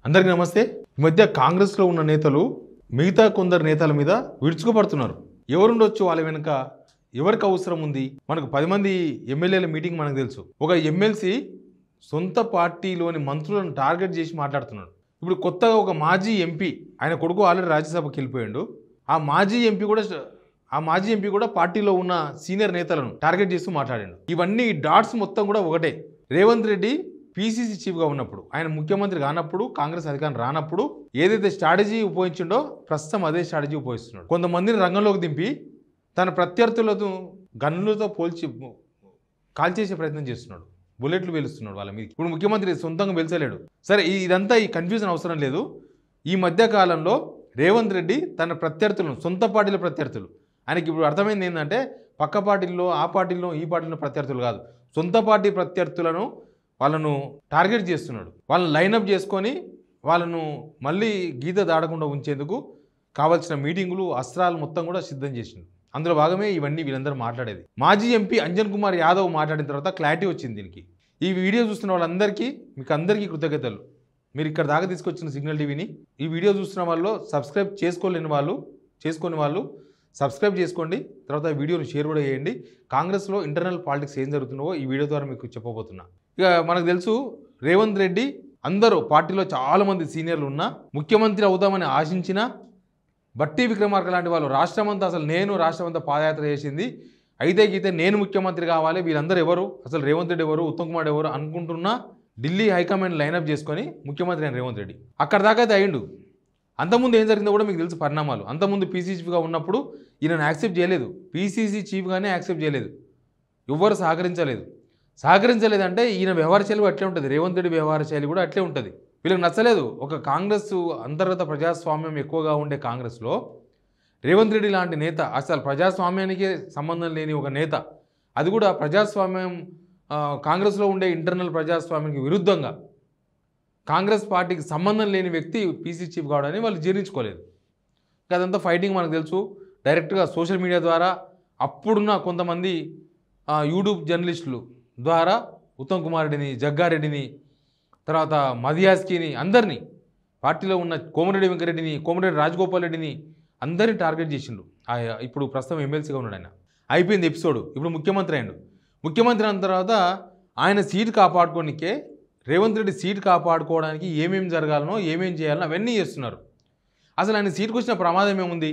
అందరికీ నమస్తే. ఈ మధ్య కాంగ్రెస్లో ఉన్న నేతలు మిగతా కొందరు నేతల మీద విరుచుకుపడుతున్నారు. ఎవరుండొచ్చు వాళ్ళ వెనుక, ఎవరికి అవసరం ఉంది? మనకు 10 మంది ఎమ్మెల్యేల మీటింగ్ మనకు తెలుసు. ఒక ఎమ్మెల్సీ సొంత పార్టీలోని మంత్రులను టార్గెట్ చేసి మాట్లాడుతున్నాడు. ఇప్పుడు కొత్తగా ఒక మాజీ ఎంపీ, ఆయన కొడుకు ఆల్రెడీ రాజ్యసభకి వెళ్ళిపోయాడు. ఆ మాజీ ఎంపీ కూడా పార్టీలో ఉన్న సీనియర్ నేతలను టార్గెట్ చేస్తూ మాట్లాడాడు. ఇవన్నీ డాట్స్ మొత్తం కూడా ఒకటే. రేవంత్ రెడ్డి పీసీసీ చీఫ్గా ఉన్నప్పుడు, ఆయన ముఖ్యమంత్రి కానప్పుడు, కాంగ్రెస్ అధికారం రానప్పుడు ఏదైతే స్ట్రాటజీ ఉపయోగించిండో ప్రస్తుతం అదే స్ట్రాటజీ ఉపయోగిస్తున్నాడు. కొంతమందిని రంగంలోకి దింపి తన ప్రత్యర్థులతో గన్నులతో పోల్చి కాల్చేసే ప్రయత్నం చేస్తున్నాడు. బుల్లెట్లు పేలుస్తున్నాడు వాళ్ళ మీద. ఇప్పుడు ముఖ్యమంత్రి సొంతంగా వెలిసలేడు. సరే, ఇదంతా ఈ కన్ఫ్యూజన్ అవసరం లేదు. ఈ మధ్య కాలంలో రేవంత్ రెడ్డి తన ప్రత్యర్థులను, సొంత పార్టీల ప్రత్యర్థులు, ఆయనకి ఇప్పుడు అర్థమైంది ఏంటంటే పక్క పార్టీల్లో, ఆ పార్టీల్లో, ఈ పార్టీలో ప్రత్యర్థులు కాదు, సొంత పార్టీ ప్రత్యర్థులను వాళ్ళను టార్గెట్ చేస్తున్నాడు. వాళ్ళని లైనప్ చేసుకొని వాళ్ళను మళ్ళీ గీత దాడకుండా ఉంచేందుకు కావాల్సిన మీటింగులు, అస్త్రాలు మొత్తం కూడా సిద్ధం చేసిండు. అందులో భాగమే ఇవన్నీ వీళ్ళందరూ మాట్లాడేది. మాజీ ఎంపీ అంజన్ కుమార్ యాదవ్ మాట్లాడిన తర్వాత క్లారిటీ వచ్చింది దీనికి. ఈ వీడియో చూస్తున్న వాళ్ళందరికీ, మీకు అందరికీ కృతజ్ఞతలు. మీరు ఇక్కడ దాకా తీసుకొచ్చిన సిగ్నల్ టీవీని, ఈ వీడియో చూస్తున్న వాళ్ళు సబ్స్క్రైబ్ చేసుకోలేని వాళ్ళు, చేసుకుని వాళ్ళు సబ్స్క్రైబ్ చేసుకోండి. తర్వాత ఈ వీడియోని షేర్ కూడా చేయండి. కాంగ్రెస్లో ఇంటర్నల్ పాలిటిక్స్ ఏం జరుగుతుందో ఈ వీడియో ద్వారా మీకు చెప్పబోతున్నా. ఇక మనకు తెలుసు, రేవంత్ రెడ్డి అందరూ పార్టీలో చాలామంది సీనియర్లు ఉన్నా, ముఖ్యమంత్రి అవుతామని ఆశించిన బట్టి విక్రమార్క లాంటి వాళ్ళు రాష్ట్రమంతా, అసలు నేను రాష్ట్రమంతా పాదయాత్ర చేసింది, అయితే గీతే నేను ముఖ్యమంత్రి కావాలి, వీళ్ళందరూ ఎవరు, అసలు రేవంత్ రెడ్డి ఎవరు, ఉత్తమ్ కుమార్ ఎవరు అనుకుంటున్నా ఢిల్లీ హైకమాండ్ లైనప్ చేసుకొని ముఖ్యమంత్రి అయిన రేవంత్ రెడ్డి అక్కడ దాకా అయితే అయ్యిండు. అంతకుముందు ఏం జరిగిందో కూడా మీకు తెలుసు పరిణామాలు. అంతకుముందు పీసీసీ చీఫ్గా ఉన్నప్పుడు ఈయనను యాక్సెప్ట్ చేయలేదు, పీసీసీ చీఫ్గానే యాక్సెప్ట్ చేయలేదు, ఎవ్వరు సహకరించలేదంటే ఈయన వ్యవహార శైలి అట్లే ఉంటుంది, రేవంత్ రెడ్డి వ్యవహార శైలి కూడా అట్లే ఉంటుంది. వీళ్ళకి నచ్చలేదు. ఒక కాంగ్రెస్ అంతర్గత ప్రజాస్వామ్యం ఎక్కువగా ఉండే కాంగ్రెస్లో రేవంత్ రెడ్డి లాంటి నేత, అసలు ప్రజాస్వామ్యానికి సంబంధం లేని ఒక నేత, అది కూడా ప్రజాస్వామ్యం, కాంగ్రెస్లో ఉండే ఇంటర్నల్ ప్రజాస్వామ్యానికి విరుద్ధంగా కాంగ్రెస్ పార్టీకి సంబంధం లేని వ్యక్తి పీసీ చీఫ్ కావడాన్ని వాళ్ళు జీర్ణించుకోలేదు. అదంతా ఫైటింగ్ మనకు తెలుసు. డైరెక్ట్గా సోషల్ మీడియా ద్వారా అప్పుడున్న కొంతమంది యూట్యూబ్ జర్నలిస్టులు ద్వారా ఉత్తమ్ కుమార్ రెడ్డిని, జగ్గారెడ్డిని, తర్వాత మదియాస్కిని, అందరినీ, పార్టీలో ఉన్న కోమరెడ్డి వెంకరెడ్డిని, కోమరెడ్డి రాజగోపాల్ రెడ్డిని అందరినీ టార్గెట్ చేసిండు. ఇప్పుడు ప్రస్తుతం ఎమ్మెల్సీగా ఉన్నాడు ఆయన. అయిపోయింది ఎపిసోడ్. ఇప్పుడు ముఖ్యమంత్రి అయ్యాడు. ముఖ్యమంత్రి అయిన తర్వాత ఆయన సీటు కాపాడుకోనికే, రేవంత్ రెడ్డి సీటు కాపాడుకోవడానికి ఏమేమి జరగాలనో, ఏమేమి చేయాలనో అవన్నీ చేస్తున్నారు. అసలు ఆయన సీటుకు వచ్చిన ప్రమాదం ఏముంది?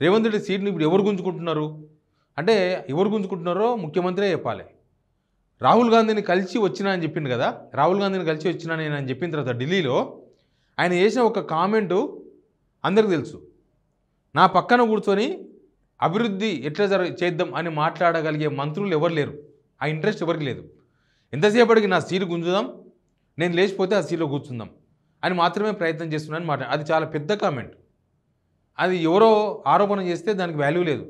రేవంత్ రెడ్డి సీటుని ఇప్పుడు ఎవరు గుంజుకుంటున్నారు అంటే, ఎవరు గుంజుకుంటున్నారో ముఖ్యమంత్రే చెప్పాలి. రాహుల్ గాంధీని కలిసి వచ్చినా అని చెప్పింది కదా, రాహుల్ గాంధీని కలిసి వచ్చినా నేను అని చెప్పిన తర్వాత ఢిల్లీలో ఆయన చేసిన ఒక కామెంటు అందరికీ తెలుసు. నా పక్కన కూర్చొని అభివృద్ధి ఎట్లా చేద్దాం అని మాట్లాడగలిగే మంత్రులు ఎవరు లేరు, ఆ ఇంట్రెస్ట్ ఎవరికి లేదు. ఎంతసేపటికి నా సీటు గుంజుదాం, నేను లేచిపోతే ఆ సీట్లో కూర్చుందాం అని మాత్రమే ప్రయత్నం చేస్తున్నాను మాట. అది చాలా పెద్ద కామెంట్. అది ఎవరో ఆరోపణ చేస్తే దానికి వాల్యూ లేదు.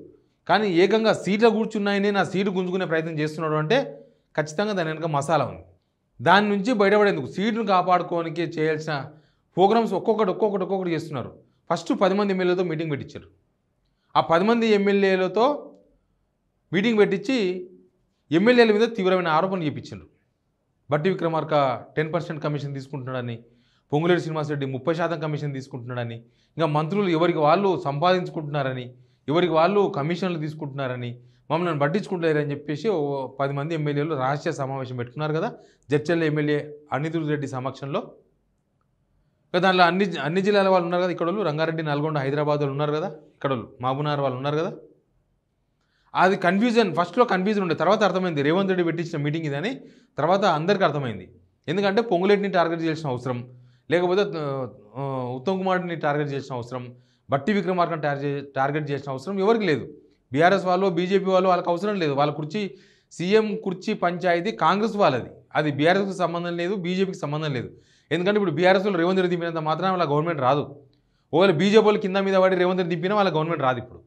కానీ ఏకంగా సీట్లో కూర్చున్నాయని నా సీటు గుంజుకునే ప్రయత్నం చేస్తున్నాడు అంటే ఖచ్చితంగా దాని వెనుక మసాలా ఉంది. దాని నుంచి బయటపడేందుకు, సీటును కాపాడుకోవడానికి చేయాల్సిన ప్రోగ్రామ్స్ ఒక్కొక్కటి చేస్తున్నారు. ఫస్ట్ 10 మంది ఎమ్మెల్యేలతో మీటింగ్ పెట్టించారు. ఆ 10 మంది ఎమ్మెల్యేలతో మీటింగ్ పెట్టించి ఎమ్మెల్యేల మీద తీవ్రమైన ఆరోపణలు చేయించారు. బట్టి విక్రమార్క 10% కమిషన్ తీసుకుంటున్నాడని, పొంగులేటి శ్రీనివాసరెడ్డి 30% కమిషన్ తీసుకుంటున్నాడని, ఇంకా మంత్రులు ఎవరికి వాళ్ళు సంపాదించుకుంటున్నారని, ఎవరికి వాళ్ళు కమిషన్లు తీసుకుంటున్నారని, మమ్మల్ని పట్టించుకుంటారని చెప్పేసి 10 మంది ఎమ్మెల్యేలు రహస్య సమావేశం పెట్టుకున్నారు కదా జడ్చర్ల ఎమ్మెల్యే అనిరుద్ రెడ్డి సమక్షంలో. దాంట్లో అన్ని జిల్లాల వాళ్ళు ఉన్నారు కదా, ఇక్కడ రంగారెడ్డి, నల్గొండ, హైదరాబాద్ వాళ్ళు ఉన్నారు కదా, ఇక్కడ మహబూబ్నగర్ వాళ్ళు ఉన్నారు కదా. అది కన్ఫ్యూజన్, ఫస్ట్లో కన్ఫ్యూజన్ ఉండే, తర్వాత అర్థమైంది రేవంత్ రెడ్డి పెట్టించిన మీటింగ్ ఇదని. తర్వాత అందరికీ అర్థమైంది. ఎందుకంటే పొంగులేటిని టార్గెట్ చేయాల్సిన అవసరం, లేకపోతే ఉత్తమ్ కుమార్ని టార్గెట్ చేసిన అవసరం, బట్టి విక్రమార్కను టార్గెట్ చేసిన అవసరం ఎవరికి లేదు. బీఆర్ఎస్ వాళ్ళు, బీజేపీ వాళ్ళు, వాళ్ళకి అవసరం లేదు. వాళ్ళ కుర్చీ, సీఎం కుర్చీ పంచాయతీ కాంగ్రెస్ వాళ్ళది, అది బీఆర్ఎస్కి సంబంధం లేదు, బీజేపీకి సంబంధం లేదు. ఎందుకంటే ఇప్పుడు బీఆర్ఎస్లో రేవంత్ రెడ్డి దింపినంత మాత్రం వాళ్ళ గవర్నమెంట్ రాదు. ఒకవేళ బీజేపీ వాళ్ళు కింద మీద పడి రేవంత్ రెడ్డి దింపినా వాళ్ళ గవర్నమెంట్ రాదు. ఇప్పుడు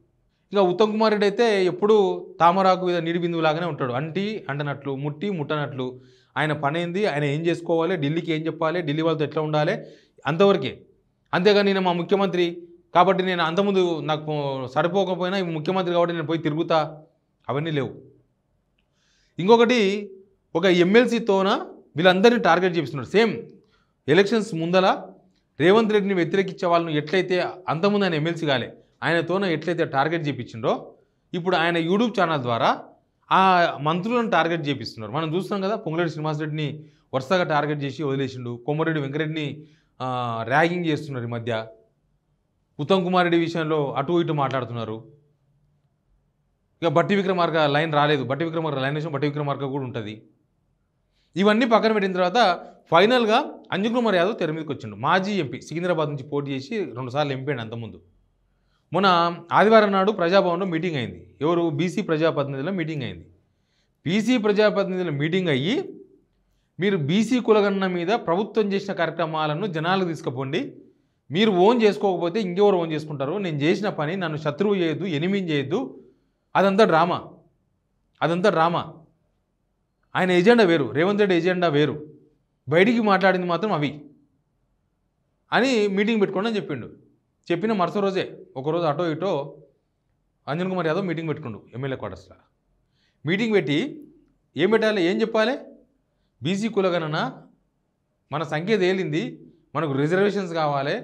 ఇక ఉత్తమ్ కుమార్ రెడ్డి అయితే ఎప్పుడు తామరాకు మీద నీటి బిందువులాగానే ఉంటాడు. అంటనట్లు, ముట్టనట్లు. ఆయన పని ఏంది, ఆయన ఏం చేసుకోవాలి, ఢిల్లీకి ఏం చెప్పాలి, ఢిల్లీ వాళ్ళతో ఎట్లా ఉండాలి, అంతవరకే. అంతేగాని నేను మా ముఖ్యమంత్రి కాబట్టి నేను అంతకుముందు నాకు సరిపోకపోయినా ముఖ్యమంత్రి కాబట్టి నేను పోయి తిరుగుతా, అవన్నీ లేవు. ఇంకొకటి, ఒక ఎమ్మెల్సీతోన వీళ్ళందరినీ టార్గెట్ చేపిస్తున్నారు. సేమ్ ఎలక్షన్స్ ముందల రేవంత్ రెడ్డిని వ్యతిరేకించే వాళ్ళను ఎట్లయితే అంతకుముందు ఆయన ఎమ్మెల్సీ కాలే ఆయనతోనే ఎట్లయితే టార్గెట్ చేయించిండో ఇప్పుడు ఆయన యూట్యూబ్ ఛానల్ ద్వారా ఆ మంత్రులను టార్గెట్ చేపిస్తున్నారు. మనం చూస్తున్నాం కదా, పొంగులేటి శ్రీనివాసరెడ్డిని వరుసగా టార్గెట్ చేసి వదిలేసిండు. కోమరెడ్డి వెంకరెడ్డిని ర్యాగింగ్ చేస్తున్నారు. ఈ మధ్య ఉత్తమ్ కుమార్ రెడ్డి విషయంలో అటు ఇటు మాట్లాడుతున్నారు. ఇక బట్టి విక్రమార్క లైన్ రాలేదు, బట్టి విక్రమార్క లైన్ వేసిన బట్టి విక్రమార్క కూడా ఉంటుంది. ఇవన్నీ పక్కన పెట్టిన తర్వాత ఫైనల్గా అంజన్ కుమార్ యాదవ్ తెర మీదకి వచ్చిండు. మాజీ ఎంపీ, సికింద్రాబాద్ నుంచి పోటీ చేసి 2 సార్లు ఎంపీ అండి అంతకుముందు. మొన్న ఆదివారం నాడు ప్రజాభవన్లో మీటింగ్ అయింది. ఎవరు? బీసీ ప్రజాప్రతినిధుల మీటింగ్ అయింది. బీసీ ప్రజాప్రతినిధుల మీటింగ్ అయ్యి మీరు బీసీ కులగణన మీద ప్రభుత్వం చేసిన కార్యక్రమాలను జనాలకు తీసుకుపోండి, మీరు ఓన్ చేసుకోకపోతే ఇంకెవరు ఓన్ చేసుకుంటారు, నేను చేసిన పని నన్ను శత్రువు చేయొద్దు, ఎనిమిది చేయొద్దు, అదంతా డ్రామా, అదంతా డ్రామా. ఆయన ఎజెండా వేరు, రేవంత్ రెడ్డి ఎజెండా వేరు, బయటికి మాట్లాడింది మాత్రం అవి అని మీటింగ్ పెట్టుకోండి అని చెప్పిండు. చెప్పిన మరుసటి రోజే ఒకరోజు అటో ఇటో అంజన్ కుమార్ యాదవ్ మీటింగ్ పెట్టుకుండు ఎమ్మెల్యే క్వార్టర్స్లో. మీటింగ్ పెట్టి ఏం పెట్టాలి, ఏం చెప్పాలి? బీసీ కులగణన మన సంఖ్య తేలింది, మనకు రిజర్వేషన్స్ కావాలి,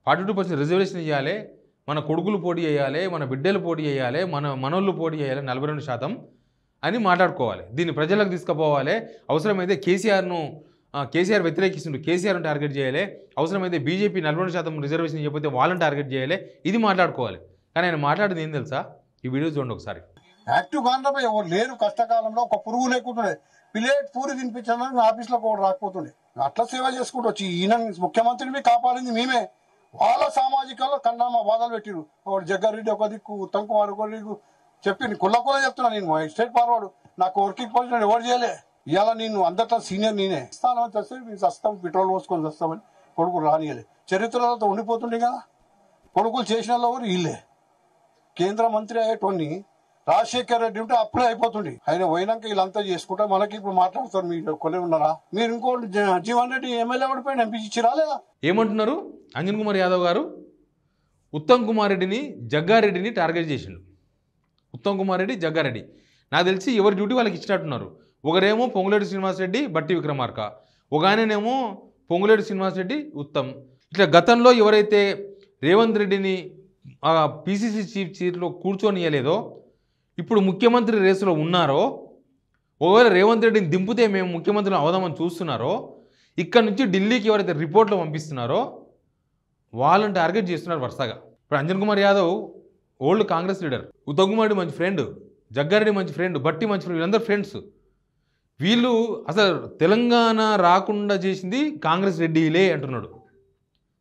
42% రిజర్వేషన్ ఇవ్వాలి, మన కొడుకులు పోటీ చేయాలి, మన బిడ్డలు పోటీ చేయాలి, మన మనోళ్ళు పోటీ చేయాలి 42% అని మాట్లాడుకోవాలి. దీన్ని ప్రజలకు తీసుకుపోవాలి. అవసరమైతే కేసీఆర్ వ్యతిరేకిస్తుండు, కేసీఆర్ని టార్గెట్ చేయాలి. అవసరమైతే బీజేపీ 42% రిజర్వేషన్ ఇవ్వకపోతే వాళ్ళని టార్గెట్ చేయాలి. ఇది మాట్లాడుకోవాలి. కానీ ఆయన మాట్లాడింది ఏం తెలుసా? ఈ వీడియో చూడండి ఒకసారి. యాక్టివ్ కాండ్రపై ఎవరు లేరు. కష్టకాలంలో ఒక పురుగు లేకుంటుండే, ప్లేట్ పూరి తినిపించడానికి ఆఫీస్లో కూడా రాకపోతుండే. అట్లా సేవ చేసుకుంటూ వచ్చి ఈయన ముఖ్యమంత్రిని కాపాడింది మేమే. వాళ్ళ సామాజికంలో కన్నామా బాధలు పెట్టిరు. ఒకటి జగ్గారెడ్డి ఒక దిక్కు, ఉత్తమ్ కుమార్ ఒక దిక్కు చెప్పి కుల్ల చెప్తున్నా. నేను స్టేట్ ఫార్వర్డ్, నాకు వర్కింగ్ పొజిషన్ ఎవరు చేయలే. ఇవాళ నేను అందరితో సీనియర్ నేనే. స్థానం తెస్తే మేము వస్తాం, పెట్రోల్ పోసుకొని వస్తామని కొడుకులు రానియలే. చరిత్రలతో ఉండిపోతుండే కదా. కొడుకులు చేసిన వాళ్ళు వీళ్ళే. కేంద్ర మంత్రి అయ్యేటోని రాజశేఖర్ రెడ్డి ఉంటే అప్పుడే అయిపోతుండే. ఆయన పోయినాక వీళ్ళంతా చేసుకుంటా మనకి ఇప్పుడు మాట్లాడుతారు. మీరు కొలే ఉన్నారా? మీరు ఇంకోటి జీవన్ రెడ్డి ఎమ్మెల్యే పడిపోయిన ఎంపీ ఇచ్చి రాలేదా? ఏమంటున్నారు? అంజన్ కుమార్ యాదవ్ గారు ఉత్తమ్ కుమార్ రెడ్డిని, జగ్గారెడ్డిని టార్గెట్ చేసిండు. ఉత్తమ్ కుమార్ రెడ్డి, జగ్గారెడ్డి నాకు తెలిసి ఎవరి డ్యూటీ వాళ్ళకి ఇచ్చినట్టున్నారు. ఒకరేమో పొంగులేటి శ్రీనివాసరెడ్డి, బట్టి విక్రమార్క, ఒక ఆయననేమో పొంగులేటి శ్రీనివాసరెడ్డి, ఉత్తమ్. ఇట్లా గతంలో ఎవరైతే రేవంత్ రెడ్డిని పీసీసీ చీఫ్ సీట్లో కూర్చొనియలేదో, ఇప్పుడు ముఖ్యమంత్రి రేసులో ఉన్నారో, ఒకవేళ రేవంత్ రెడ్డిని దింపితే మేము ముఖ్యమంత్రిని అవదామని చూస్తున్నారో, ఇక్కడ నుంచి ఢిల్లీకి ఎవరైతే రిపోర్ట్లు పంపిస్తున్నారో వాళ్ళని టార్గెట్ చేస్తున్నారు వరుసగా. ఇప్పుడు అంజన్ కుమార్ యాదవ్ ఓల్డ్ కాంగ్రెస్ లీడర్, ఉత్తమ్ కుమార్ రెడ్డి మంచి ఫ్రెండ్, జగ్గారెడ్డి మంచి ఫ్రెండ్, బట్టి మంచి ఫ్రెండ్, వీళ్ళందరూ ఫ్రెండ్స్. వీళ్ళు అసలు తెలంగాణ రాకుండా చేసింది కాంగ్రెస్ రెడ్డిలే అంటున్నాడు.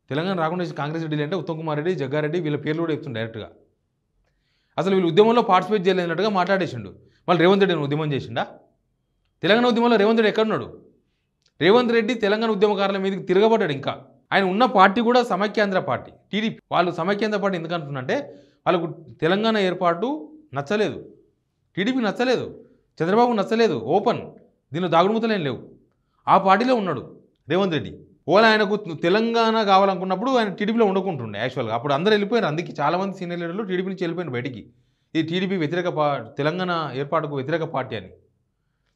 తెలంగాణ రాకుండా చేసి కాంగ్రెస్ రెడ్డిలే అంటే ఉత్తమ్ కుమార్ రెడ్డి, జగ్గారెడ్డి వీళ్ళ పేర్లు కూడా చెప్తుంది డైరెక్ట్గా. అసలు వీళ్ళు ఉద్యమంలో పార్టిసిపేట్ చేయలేనట్టుగా మాట్లాడేసిండు. వాళ్ళు రేవంత్ రెడ్డిని ఉద్యమం చేసిండా? తెలంగాణ ఉద్యమంలో రేవంత్ రెడ్డి ఎక్కడున్నాడు? రేవంత్ రెడ్డి తెలంగాణ ఉద్యమకారుల మీదకి తిరగబడ్డాడు. ఇంకా ఆయన ఉన్న పార్టీ కూడా సమైక్యాంధ్ర పార్టీ, టీడీపీ. వాళ్ళు సమైక్యాంధ్ర పార్టీ ఎందుకు అంటున్నంటే వాళ్ళకు తెలంగాణ ఏర్పాటు నచ్చలేదు, టీడీపీ నచ్చలేదు, చంద్రబాబు నచ్చలేదు. ఓపెన్, దీనిలో దాగుడుమూతలేం లేవు. ఆ పార్టీలో ఉన్నాడు రేవంత్ రెడ్డి. ఓలా ఆయనకు తెలంగాణ కావాలనుకున్నప్పుడు ఆయన టీడీపీలో ఉండకుంటుండే యాక్చువల్గా. అప్పుడు అందరూ వెళ్ళిపోయారు. అందుకే చాలామంది సీనియర్ లీడర్లు టీడీపీ నుంచి వెళ్ళిపోయిన బయటికి. ఇది టీడీపీ వ్యతిరేక తెలంగాణ ఏర్పాటుకు వ్యతిరేక పార్టీ అని.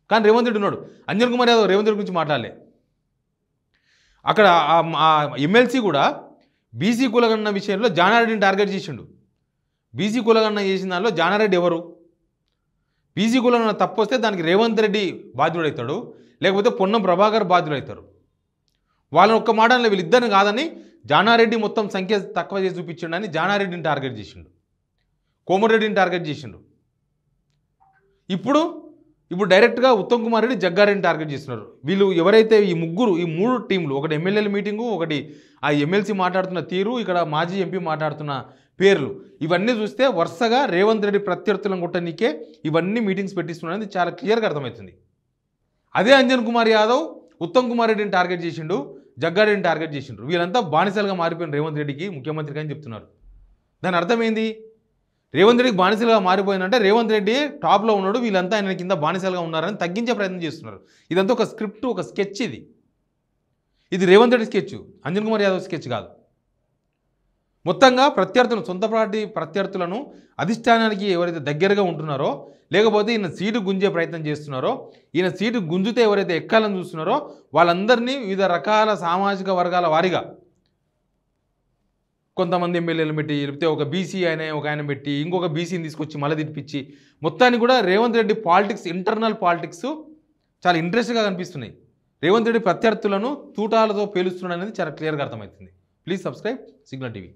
కానీ రేవంత్ రెడ్డి ఉన్నాడు. అంజన్ కుమార్ యాదవ్ రేవంత్ రెడ్డి గురించి మాట్లాడలే. అక్కడ ఎమ్మెల్సీ కూడా బీసీ కులగణన విషయంలో జానారెడ్డిని టార్గెట్ చేసిండు. బీసీ కులగణన చేసిన దానిలో జానారెడ్డి ఎవరు? బీసీ కులగణన తప్పు వస్తే దానికి రేవంత్ రెడ్డి బాధ్యుడవుతాడు, లేకపోతే పొన్నం ప్రభాకర్ బాధ్యుడవుతారు. వాళ్ళని ఒక్క మాట వీళ్ళిద్దరిని కాదని జానారెడ్డి మొత్తం సంఖ్య తక్కువ చేసి చూపించిండు అని జానారెడ్డిని టార్గెట్ చేసిండు, కోమరెడ్డిని టార్గెట్ చేసిండు. ఇప్పుడు డైరెక్ట్గా ఉత్తమ్ కుమార్ రెడ్డి, జగ్గారెడ్డిని టార్గెట్ చేస్తున్నారు. వీళ్ళు ఎవరైతే ఈ మూడు టీంలు, ఒకటి ఎమ్మెల్యేల మీటింగు, ఒకటి ఆ ఎమ్మెల్సీ మాట్లాడుతున్న తీరు, ఇక్కడ మాజీ ఎంపీ మాట్లాడుతున్న పేర్లు, ఇవన్నీ చూస్తే వరుసగా రేవంత్ రెడ్డి ప్రత్యర్థులను కొట్టనీకే ఇవన్నీ మీటింగ్స్ పెట్టిస్తున్నది చాలా క్లియర్గా అర్థమవుతుంది. అదే అంజన్ కుమార్ యాదవ్ ఉత్తమ్ కుమార్ రెడ్డిని టార్గెట్ చేసిండు, జగ్గారెడ్డిని టార్గెట్ చేసిండ్రు. వీళ్ళంతా బానిసలుగా మారిపోయిన రేవంత్ రెడ్డికి ముఖ్యమంత్రికి అని చెప్తున్నారు. దాని అర్థమైంది, రేవంత్ రెడ్డికి బానిసలుగా మారిపోయిందంటే రేవంత్ రెడ్డి టాప్లో ఉన్నాడు, వీళ్ళంతా ఆయన కింద బానిసలుగా ఉన్నారని తగ్గించే ప్రయత్నం చేస్తున్నారు. ఇదంతా ఒక స్క్రిప్ట్, ఒక స్కెచ్. ఇది రేవంత్ రెడ్డి స్కెచ్, అంజన్ కుమార్ యాదవ్ స్కెచ్ కాదు. మొత్తంగా సొంత పార్టీ ప్రత్యర్థులను అధిష్టానానికి ఎవరైతే దగ్గరగా ఉంటున్నారో, లేకపోతే ఈయన సీటు గుంజే ప్రయత్నం చేస్తున్నారో, ఈయన సీటు గుంజితే ఎవరైతే ఎక్కాలని చూస్తున్నారో వాళ్ళందరినీ వివిధ రకాల సామాజిక వర్గాల వారీగా కొంతమంది ఎమ్మెల్యేలు పెట్టి, లేకపోతే ఒక బీసీ ఒక ఆయన పెట్టి, ఇంకొక బీసీని తీసుకొచ్చి మళ్ళీ తిప్పించి, మొత్తాన్ని కూడా Revanth Reddy politics, internal politics చాలా ఇంట్రెస్ట్గా కనిపిస్తున్నాయి. రేవంత్ రెడ్డి ప్రత్యర్థులను తూటాలతో పేలుస్తున్నాడు అనేది చాలా క్లియర్గా అర్థమవుతుంది. Please subscribe signal TV.